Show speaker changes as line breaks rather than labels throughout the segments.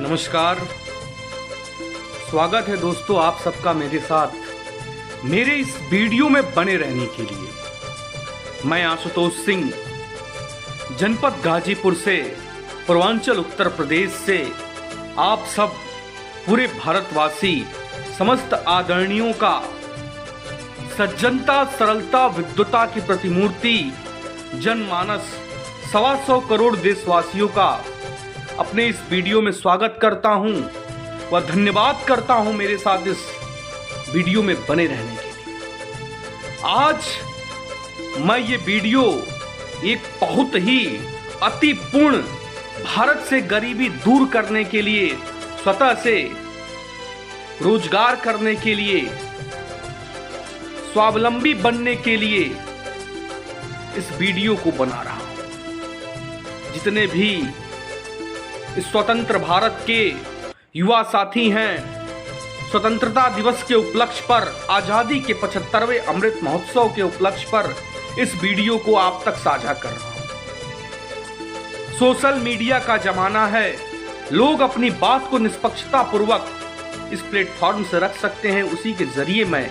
नमस्कार, स्वागत है दोस्तों आप सबका मेरे साथ मेरे इस वीडियो में बने रहने के लिए। मैं आशुतोष सिंह जनपद गाजीपुर से पूर्वांचल उत्तर प्रदेश से आप सब पूरे भारतवासी समस्त आदरणीयों का सज्जनता, सरलता, विद्वता की प्रतिमूर्ति जनमानस 125 करोड़ देशवासियों का अपने इस वीडियो में स्वागत करता हूं व धन्यवाद करता हूं मेरे साथ इस वीडियो में बने रहने के लिए। आज मैं ये वीडियो एक बहुत ही अति पूर्ण भारत से गरीबी दूर करने के लिए, स्वतः से रोजगार करने के लिए, स्वावलंबी बनने के लिए इस वीडियो को बना रहा हूं। जितने भी इस स्वतंत्र भारत के युवा साथी हैं, स्वतंत्रता दिवस के उपलक्ष्य पर, आजादी के 75वें अमृत महोत्सव के उपलक्ष्य पर इस वीडियो को आप तक साझा कर रहा हूं। सोशल मीडिया का जमाना है, लोग अपनी बात को निष्पक्षता पूर्वक इस प्लेटफॉर्म से रख सकते हैं। उसी के जरिए मैं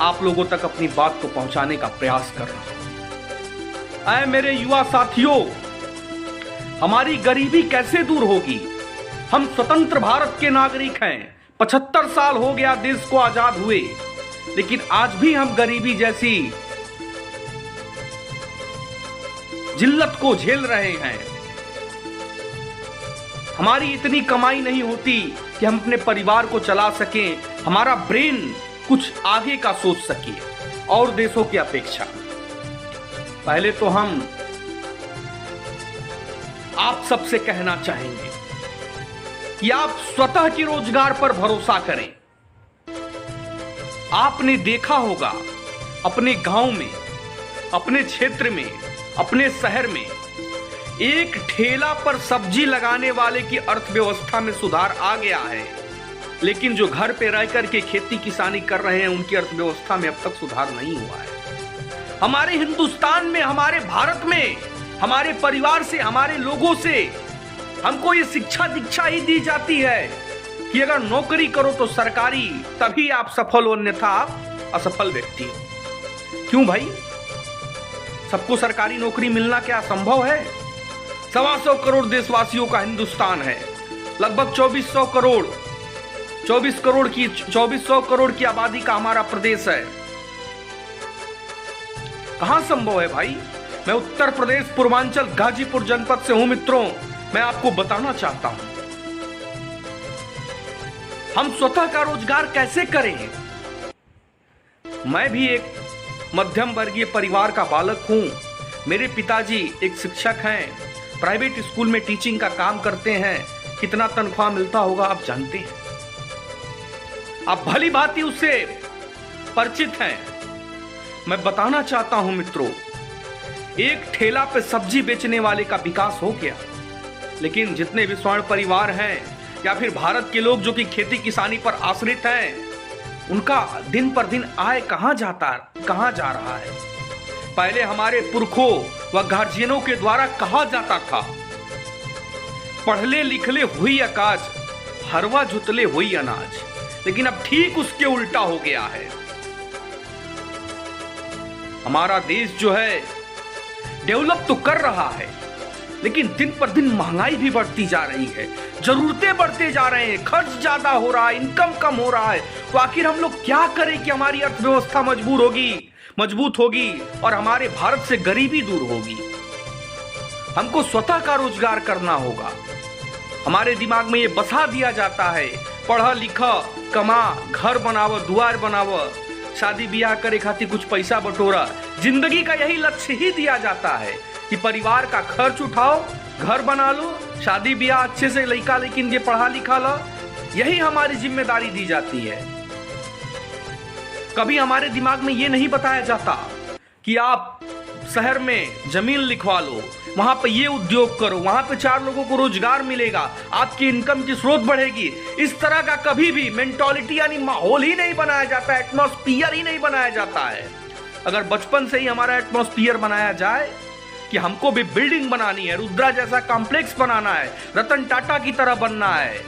आप लोगों तक अपनी बात को पहुंचाने का प्रयास कर रहा हूं। ऐ मेरे युवा साथियों, हमारी गरीबी कैसे दूर होगी? हम स्वतंत्र भारत के नागरिक हैं। 75 साल हो गया देश को आजाद हुए, लेकिन आज भी हम गरीबी जैसी जिल्लत को झेल रहे हैं। हमारी इतनी कमाई नहीं होती कि हम अपने परिवार को चला सकें, हमारा ब्रेन कुछ आगे का सोच सके और देशों की अपेक्षा। पहले तो हम आप सबसे कहना चाहेंगे कि आप स्वतः के रोजगार पर भरोसा करें। आपने देखा होगा अपने गांव में, अपने क्षेत्र में, अपने शहर में एक ठेला पर सब्जी लगाने वाले की अर्थव्यवस्था में सुधार आ गया है, लेकिन जो घर पे रह करके खेती किसानी कर रहे हैं उनकी अर्थव्यवस्था में अब तक सुधार नहीं हुआ है। हमारे हिंदुस्तान में, हमारे भारत में, हमारे परिवार से, हमारे लोगों से हमको ये शिक्षा दीक्षा ही दी जाती है कि अगर नौकरी करो तो सरकारी, तभी आप सफल हो, अन्यथा आप असफल व्यक्ति हो। क्यों भाई? सबको सरकारी नौकरी मिलना क्या संभव है? 125 करोड़ देशवासियों का हिंदुस्तान है, लगभग 2400 करोड़ की आबादी का हमारा प्रदेश है। कहां संभव है भाई? मैं उत्तर प्रदेश पूर्वांचल गाजीपुर जनपद से हूं मित्रों। मैं आपको बताना चाहता हूं, हम स्वतः का रोजगार कैसे करें? मैं भी एक मध्यम वर्गीय परिवार का बालक हूं। मेरे पिताजी एक शिक्षक हैं, प्राइवेट स्कूल में टीचिंग का काम करते हैं। कितना तनख्वाह मिलता होगा आप जानते हैं, आप भली भांति उससे परिचित हैं। मैं बताना चाहता हूं मित्रों, एक ठेला पे सब्जी बेचने वाले का विकास हो गया, लेकिन जितने भी स्वर्ण परिवार हैं या फिर भारत के लोग जो कि खेती किसानी पर आश्रित हैं, उनका दिन पर दिन आय कहां जा रहा है? पहले हमारे पुरखों व गार्जियनों के द्वारा कहा जाता था, पढ़ले लिखले हुई अकाज, हरवा जुतले हुई अनाज, लेकिन अब ठीक उसके उल्टा हो गया है। हमारा देश जो है डेवलप तो कर रहा है, लेकिन दिन पर दिन महंगाई भी बढ़ती जा रही है, जरूरतें बढ़ते जा रहे हैं, खर्च ज्यादा हो रहा है, इनकम कम हो रहा है। तो आखिर हम लोग क्या करें कि हमारी अर्थव्यवस्था मजबूत होगी और हमारे भारत से गरीबी दूर होगी? हमको स्वतः का रोजगार करना होगा। हमारे दिमाग में ये बसा दिया जाता है, पढ़ा लिखा, कमा, घर बनाव, दुआर बनाव, शादी ब्याह करे खातिर कुछ पैसा बटोरा। जिंदगी का यही लक्ष्य ही दिया जाता है कि परिवार का खर्च उठाओ, घर बना लो, शादी ब्याह अच्छे से लड़का लेकिन ये पढ़ा लिखा लो, यही हमारी जिम्मेदारी दी जाती है। कभी हमारे दिमाग में ये नहीं बताया जाता कि आप शहर में जमीन लिखवा लो, वहां पे ये उद्योग करो, वहां पे 4 लोगों को रोजगार मिलेगा, आपकी इनकम की स्रोत बढ़ेगी। इस तरह का कभी भी मेंटालिटी यानी माहौल ही नहीं बनाया जाता, एटमॉस्फियर ही नहीं बनाया जाता है। अगर बचपन से ही हमारा एटमॉस्फियर बनाया जाए कि हमको भी बिल्डिंग बनानी है, रुद्रा जैसा कॉम्प्लेक्स बनाना है, रतन टाटा की तरह बनना है,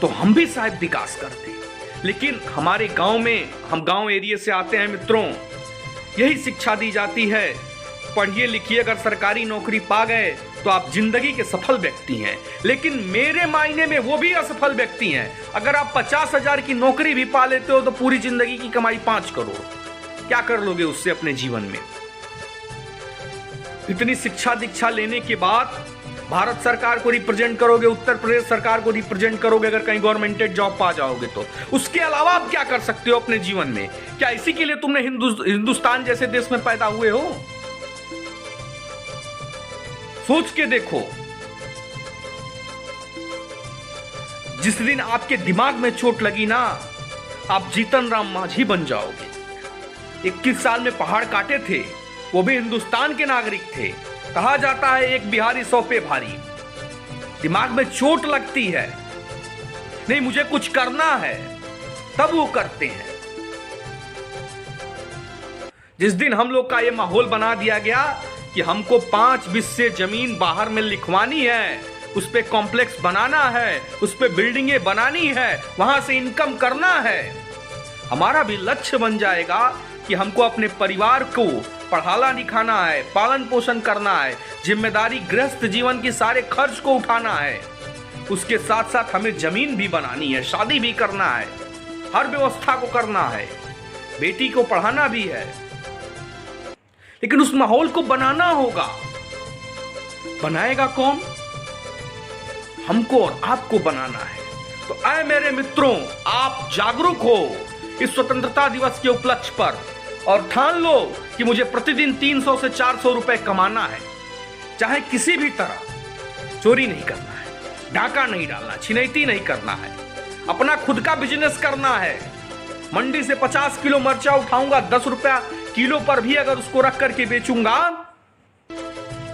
तो हम भी शायद विकास करते। लेकिन हमारे गांव में, हम गांव एरिया से आते हैं मित्रों, यही शिक्षा दी जाती है, पढ़िए लिखिए, अगर सरकारी नौकरी पा गए तो आप जिंदगी के सफल व्यक्ति हैं। लेकिन मेरे मायने में वो भी असफल व्यक्ति हैं। अगर आप 50,000 की नौकरी भी पा लेते हो तो पूरी जिंदगी की कमाई 5 करोड़, क्या कर लोगे उससे अपने जीवन में? इतनी शिक्षा दीक्षा लेने के बाद भारत सरकार को रिप्रेजेंट करोगे, उत्तर प्रदेश सरकार को रिप्रेजेंट करोगे, अगर कहीं गवर्नमेंटेड जॉब पा जाओगे तो उसके अलावा आप क्या कर सकते हो अपने जीवन में? क्या इसी के लिए तुमने हिंदुस्तान जैसे देश में पैदा हुए हो? सोच के देखो, जिस दिन आपके दिमाग में चोट लगी ना, आप जीतन राम मांझी बन जाओगे। 21 साल में पहाड़ काटे थे, वो भी हिंदुस्तान के नागरिक थे। कहा जाता है एक बिहारी 100 पे भारी। दिमाग में चोट लगती है, नहीं मुझे कुछ करना है, तब वो करते हैं। जिस दिन हम लोग का ये माहौल बना दिया गया कि हमको 5 बिस्से जमीन बाहर में लिखवानी है, उस पे कॉम्प्लेक्स बनाना है, उस पे बिल्डिंगें बनानी है, वहां से इनकम करना है, हमारा भी लक्ष्य बन जाएगा कि हमको अपने परिवार को पढ़ाना लिखाना है, पालन पोषण करना है, जिम्मेदारी गृहस्थ जीवन के सारे खर्च को उठाना है, उसके साथ साथ हमें जमीन भी बनानी है, शादी भी करना है, हर व्यवस्था को करना है, बेटी को पढ़ाना भी है। लेकिन उस माहौल को बनाना होगा। बनाएगा कौन? हमको और आपको बनाना है। तो आए मेरे मित्रों, आप जागरूक हो इस स्वतंत्रता दिवस के उपलक्ष्य पर और ठान लो कि मुझे प्रतिदिन 300 से 400 रुपए कमाना है, चाहे किसी भी तरह। चोरी नहीं करना है, डाका नहीं डालना, छिनैती नहीं करना है, अपना खुद का बिजनेस करना है। मंडी से 50 किलो मिर्चा उठाऊंगा, 10 रुपया किलो पर भी अगर उसको रख करके बेचूंगा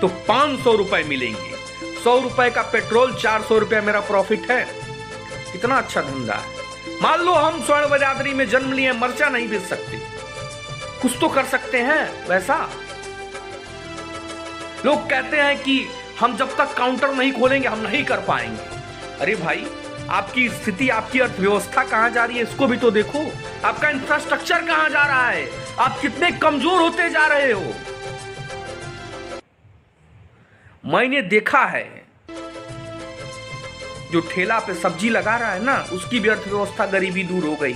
तो 500 रुपए मिलेंगे। 100 रुपए का पेट्रोल, 400 रुपए मेरा प्रॉफिट है। कितना अच्छा धंधा है। मान लो हम स्वर्ण बरादरी में जन्म लिए, मिर्चा नहीं बेच सकते, कुछ तो कर सकते हैं वैसा। लोग कहते हैं कि हम जब तक काउंटर नहीं खोलेंगे हम नहीं कर पाएंगे। अरे भाई, आपकी स्थिति, आपकी अर्थव्यवस्था कहां जा रही है इसको भी तो देखो। आपका इंफ्रास्ट्रक्चर कहां जा रहा है, आप कितने कमजोर होते जा रहे हो। मैंने देखा है जो ठेला पे सब्जी लगा रहा है ना, उसकी भी अर्थव्यवस्था, गरीबी दूर हो गई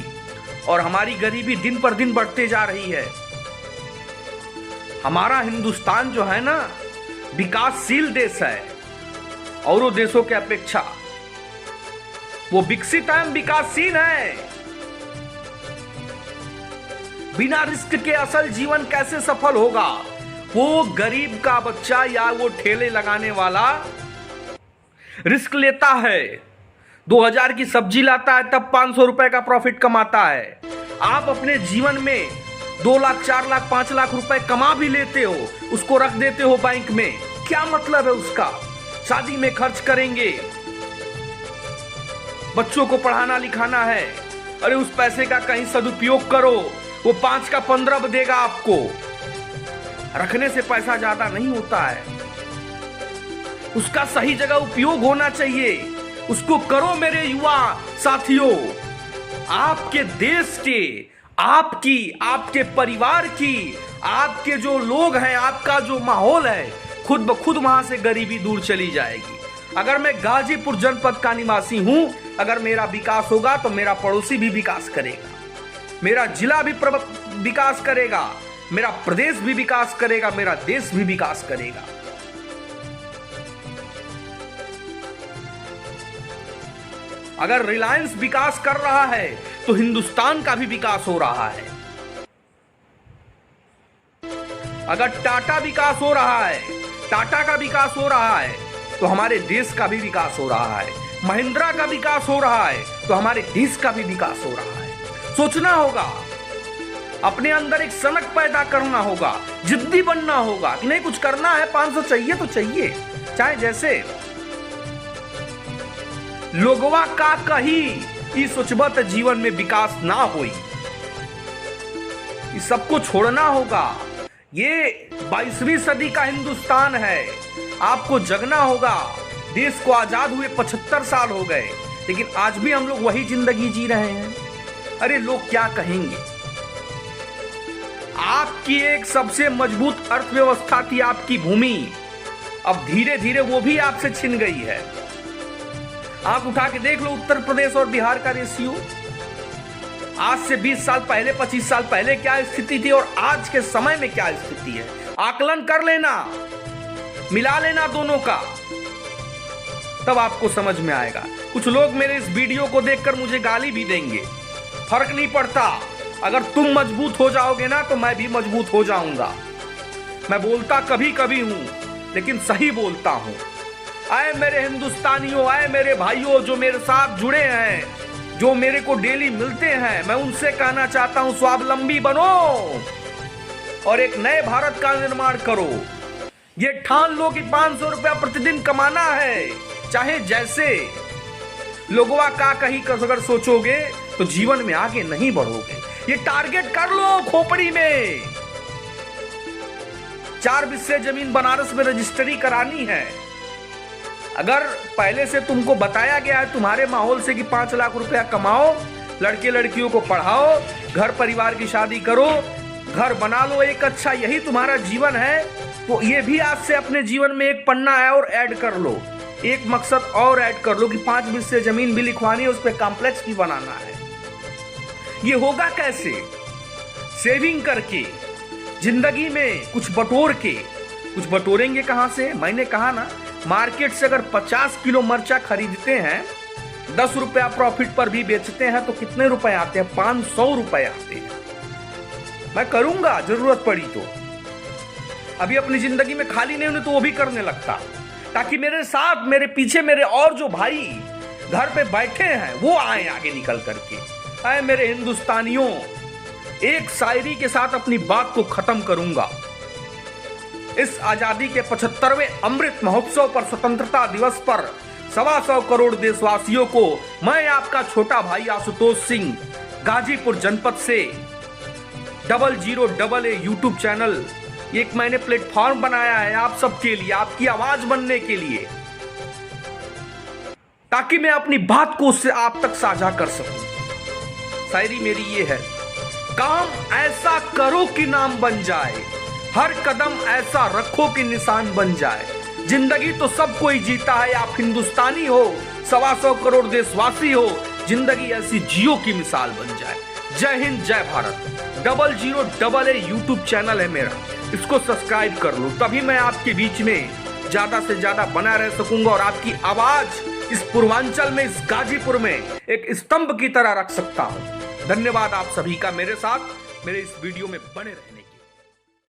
और हमारी गरीबी दिन पर दिन बढ़ते जा रही है। हमारा हिंदुस्तान जो है ना, विकासशील देश है, औरों देशों के अपेक्षा वो विकसित है, विकासशील है। बिना रिस्क के असल जीवन कैसे सफल होगा? वो गरीब का बच्चा या वो ठेले लगाने वाला रिस्क लेता है, 2000 की सब्जी लाता है, तब 500 रुपए का प्रॉफिट कमाता है। आप अपने जीवन में 2 लाख, 4 लाख, 5 लाख रुपए कमा भी लेते हो, उसको रख देते हो बैंक में, क्या मतलब है उसका? शादी में खर्च करेंगे, बच्चों को पढ़ाना लिखाना है, अरे उस पैसे का कहीं सदुपयोग करो, वो 5 का 15 देगा आपको। रखने से पैसा ज्यादा नहीं होता है, उसका सही जगह उपयोग होना चाहिए, उसको करो मेरे युवा साथियों। आपके देश के, आपकी, आपके परिवार की, आपके जो लोग हैं, आपका जो माहौल है, खुद ब खुद वहां से गरीबी दूर चली जाएगी। अगर मैं गाजीपुर जनपद का निवासी हूं, अगर मेरा विकास होगा तो मेरा पड़ोसी भी विकास करेगा, मेरा जिला भी विकास करेगा, मेरा प्रदेश भी विकास करेगा, मेरा देश भी विकास करेगा। अगर रिलायंस विकास कर रहा है तो हिंदुस्तान का भी विकास हो रहा है। अगर टाटा विकास हो रहा है, टाटा का विकास हो रहा है, तो हमारे देश का भी विकास हो रहा है। महिंद्रा का विकास हो रहा है तो हमारे देश का भी विकास हो रहा है। सोचना होगा, अपने अंदर एक सनक पैदा करना होगा, जिद्दी बनना होगा कि नहीं कुछ करना है, 500 चाहिए तो चाहिए, चाहे जैसे। लोगवा का कही ई सोचबत जीवन में विकास ना होई। इस सबको छोड़ना होगा। ये 22वीं सदी का हिंदुस्तान है, आपको जगना होगा। देश को आजाद हुए 75 साल हो गए, लेकिन आज भी हम लोग वही जिंदगी जी रहे हैं। अरे लोग क्या कहेंगे। आपकी एक सबसे मजबूत अर्थव्यवस्था थी आपकी भूमि, अब धीरे धीरे वो भी आपसे छिन गई है। आंख उठा के देख लो उत्तर प्रदेश और बिहार का रेशियो। आज से 20 साल पहले, 25 साल पहले क्या स्थिति थी और आज के समय में क्या स्थिति है। आकलन कर लेना, मिला लेना दोनों का, तब आपको समझ में आएगा। कुछ लोग मेरे इस वीडियो को देखकर मुझे गाली भी देंगे, फर्क नहीं पड़ता। अगर तुम मजबूत हो जाओगे ना तो मैं भी मजबूत हो जाऊंगा। मैं बोलता कभी कभी हूं, लेकिन सही बोलता हूं। आए मेरे हिंदुस्तानियों, आए मेरे भाइयों जो मेरे साथ जुड़े हैं, जो मेरे को डेली मिलते हैं, मैं उनसे कहना चाहता हूं स्वावलंबी बनो और एक नए भारत का निर्माण करो। ये ठान लो कि 500 रुपया प्रतिदिन कमाना है, चाहे जैसे। लोगों का कहीं अगर सोचोगे तो जीवन में आगे नहीं बढ़ोगे। ये टारगेट कर लो खोपड़ी में। 4 बिस्से जमीन बनारस में रजिस्ट्री करानी है। अगर पहले से तुमको बताया गया है तुम्हारे माहौल से कि 5 लाख रुपया कमाओ, लड़के लड़कियों को पढ़ाओ, घर परिवार की शादी करो, घर बना लो एक अच्छा, यही तुम्हारा जीवन है, तो ये भी आज से अपने जीवन में एक पन्ना है और ऐड कर लो। एक मकसद और ऐड कर लो कि 5 बिस्से जमीन भी लिखवानी है, उस पर कॉम्प्लेक्स भी बनाना है। ये होगा कैसे? सेविंग करके, जिंदगी में कुछ बटोर के। कुछ बटोरेंगे कहां से? मैंने कहा ना, मार्केट से अगर 50 किलो मर्चा खरीदते हैं, 10 रुपया प्रॉफिट पर भी बेचते हैं तो कितने रुपए आते हैं? 500 रुपए आते हैं। मैं करूंगा जरूरत पड़ी तो। अभी अपनी जिंदगी में खाली नहीं होने तो वो भी करने लगता, ताकि मेरे साथ, मेरे पीछे मेरे और जो भाई घर पे बैठे हैं वो आए आगे निकल करके। आए मेरे हिंदुस्तानियों, एक शायरी के साथ अपनी बात को खत्म करूंगा। इस आजादी के 75वें अमृत महोत्सव पर, स्वतंत्रता दिवस पर 125 करोड़ देशवासियों को मैं आपका छोटा भाई आशुतोष सिंह गाजीपुर जनपद से 00AA यूट्यूब चैनल, एक मैंने प्लेटफॉर्म बनाया है आप सबके लिए, आपकी आवाज बनने के लिए, ताकि मैं अपनी बात को उससे आप तक साझा कर सकूं। शायरी मेरी ये है, काम ऐसा करो कि नाम बन जाए, हर कदम ऐसा रखो कि निशान बन जाए। जिंदगी तो सब कोई जीता है, आप हिंदुस्तानी हो, 125 करोड़ देशवासी हो, जिंदगी ऐसी जियो की मिसाल बन जाए। जय हिंद, जय भारत। 00AA यूट्यूब चैनल है मेरा, इसको सब्सक्राइब कर लो, तभी मैं आपके बीच में ज्यादा से ज्यादा बना रह सकूंगा और आपकी आवाज इस पूर्वांचल में, इस गाजीपुर में एक स्तंभ की तरह रख सकता हूं। धन्यवाद आप सभी का मेरे साथ, मेरे इस वीडियो में बने रहने।